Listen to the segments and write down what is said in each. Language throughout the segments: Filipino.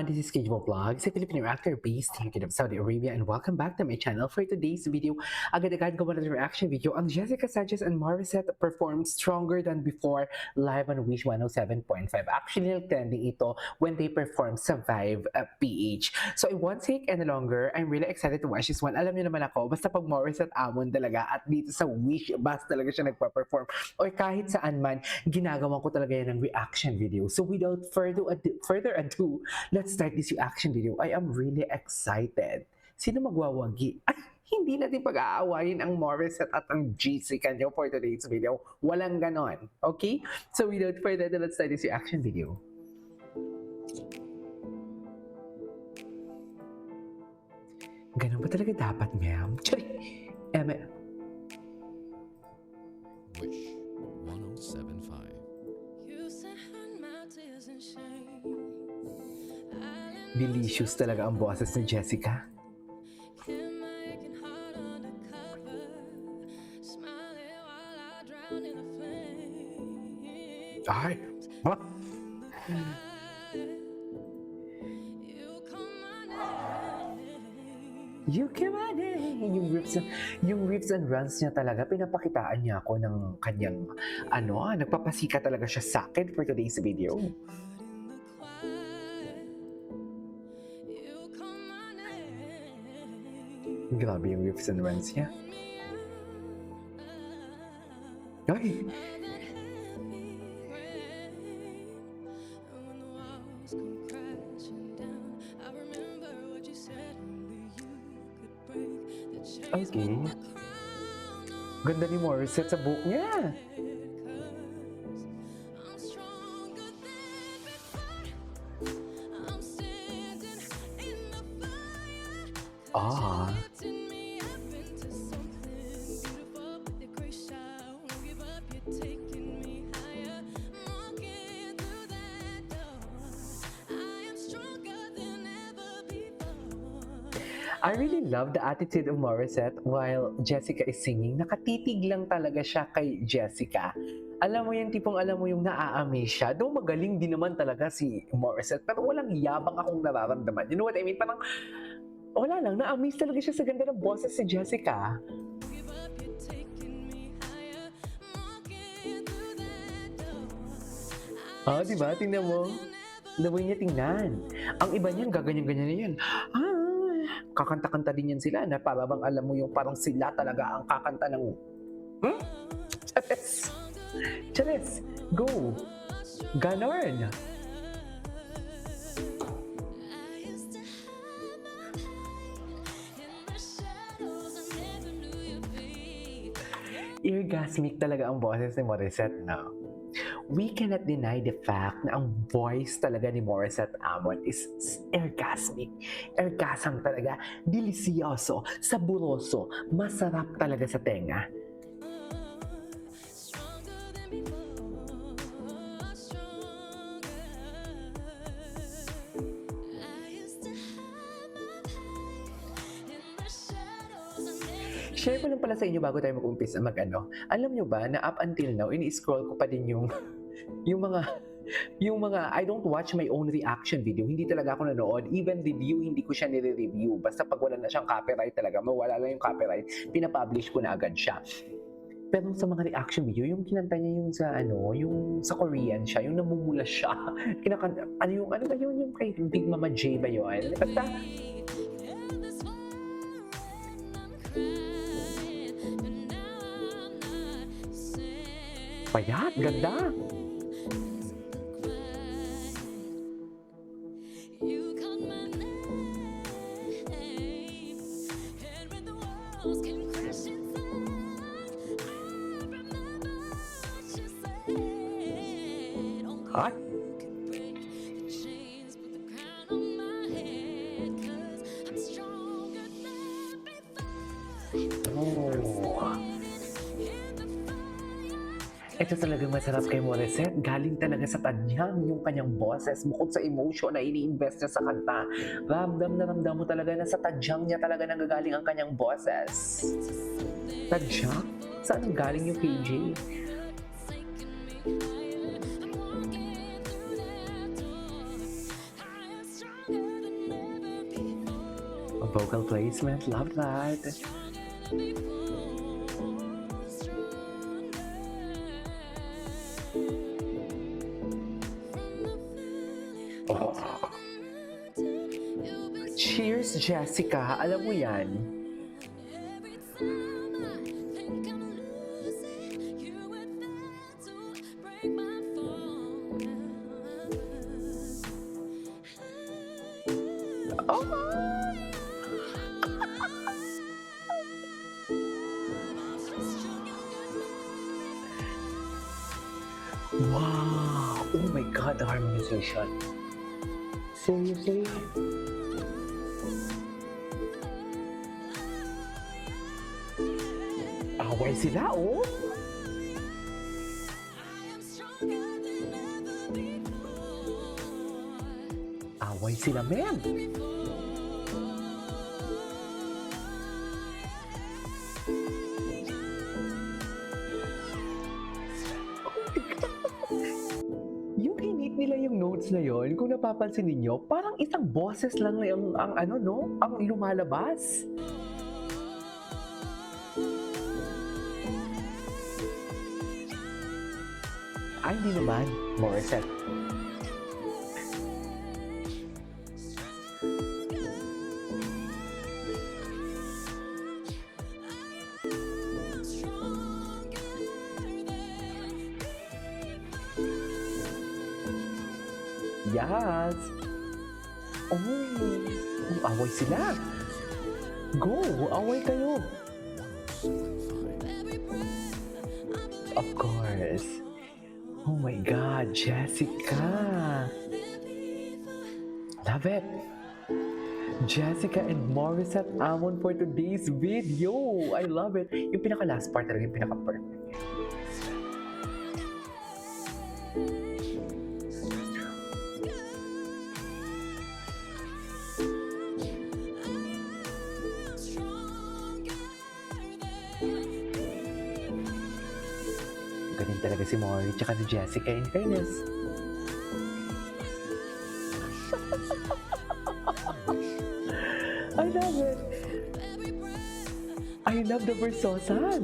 everyone, this is Kejmo Vlogs, a Filipino actor based in Kingdom, Saudi Arabia, and welcome back to my channel. For today's video, agad-agad gawa na reaction video ang Jessica Sanchez and Morissette performed Stronger Than Before live on Wish 107.5. Actually, trending ito when they performed Survive PH. So it won't take any longer. I'm really excited to watch this one. Alam niyo naman ako, basta pag Morissette Amon talaga at dito sa Wish, basta talaga siya nagpa-perform or kahit saan man, ginagawa ko talaga yan ng reaction video. So without further ado, let's start this reaction video. I am really excited. Sino magwawagi? Ay, hindi natin pag-aawayin ang Morissette at ang Jessica nyo for today's video. Walang ganon. Okay? So without further ado, let's start this reaction video. Ganon ba talaga dapat, ma'am? Wish 107.5. Delicious talaga ang boses ni Jessica. Ay! Ah! You come on in. Yung riffs and runs niya talaga, pinapakitaan niya ako ng kanyang, nagpapasika talaga siya sa akin for today's video. Grabe yung riffs and runs niya. Ay! Okay. Ganda ni Morissette sa buhok niya. Ah. I really love the attitude of Morissette while Jessica is singing. Nakatitig lang talaga siya kay Jessica. Alam mo yung tipong alam mo yung naa-amaze siya. Though magaling din naman talaga si Morissette, pero walang yabang akong nararamdaman. You know what I mean? Parang wala lang, na-amaze talaga siya sa ganda ng boses si Jessica. Ah, diba? Tingnan mo. Naway niya tingnan. Ang iba niyan, gaganyan-ganyan na yan. Kakanta-kanta din yan sila na para bang alam mo yung parang sila talaga ang kakanta ng... Chares! Chares! Go! Ganon! Orgasmic talaga ang boses ni Morissette, no? We cannot deny the fact na ang voice talaga ni Morissette Amon is orgasmic. Orgasm talaga. Delicioso, saboroso, masarap talaga sa tenga. Share ko lang pala sa inyo bago tayo mag-umpisa Alam nyo ba na up until now, ini-scroll ko pa din yung mga, I don't watch my own reaction video. Hindi talaga ako nanood. Even review, hindi ko siya nire-review. Basta pag wala na siyang copyright talaga, mawala lang yung copyright, pinapublish ko na agad siya. Pero sa mga reaction video, yung kinanta niya yung sa Korean siya, yung namumula siya. Kinakanta, yung kay Big Mama J ba yun? Basta, payat, ganda. Ay. Ito talagang masarap kay Morissette. Galing talaga sa tanyang yung kanyang boses. Bukod sa emotion na ini-invest niya sa kanta, ramdam na ramdam mo talaga na sa tadyang niya talaga nanggagaling ang kanyang boses. Tadyang? Saan galing yung KJ? vocal placement, love that. Oh. Cheers, Jessica. Alam mo yan. Oh! Wow! Oh my God, the harmonization. Seriously? Away sila, oh! Away sila, ma'am! Yung hinit nila yung notes na yon, kung napapansin ninyo, parang isang boses lang ang ano, no? Ang lumalabas. Ay, hindi naman. Morissette. Yes! Oh! Away sila! Go! Away kayo! Of course! Oh my God, Jessica! Love it! Jessica and Morissette Amon for today's video! I love it! Yung pinaka-last part talaga, yung pinaka-perfect. Galing talaga si Mori tsaka si Jessica, in fairness. I love it! I love the versosan!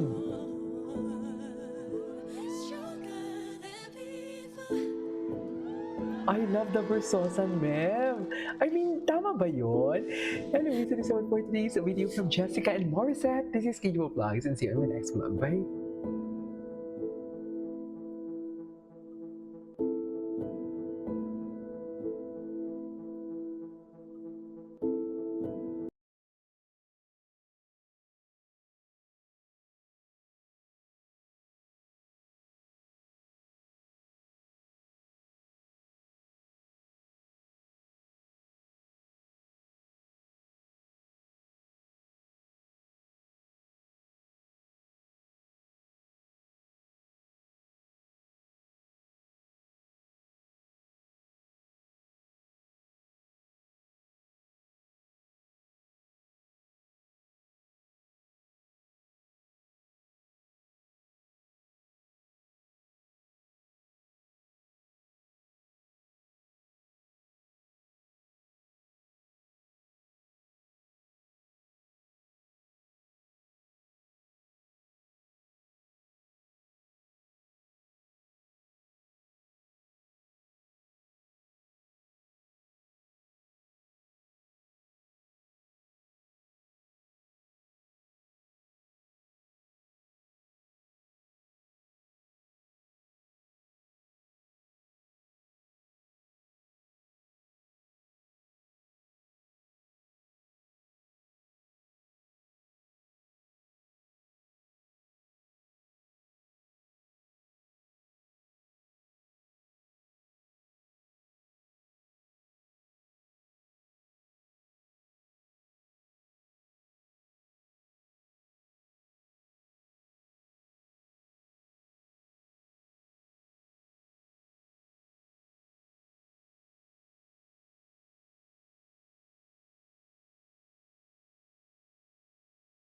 I love the versosan, ma'am! I mean, tama ba yun? Anyways, that is all for today's video from Jessica and Morissette. This is Kijo Vlogs and see you on my next vlog. Bye!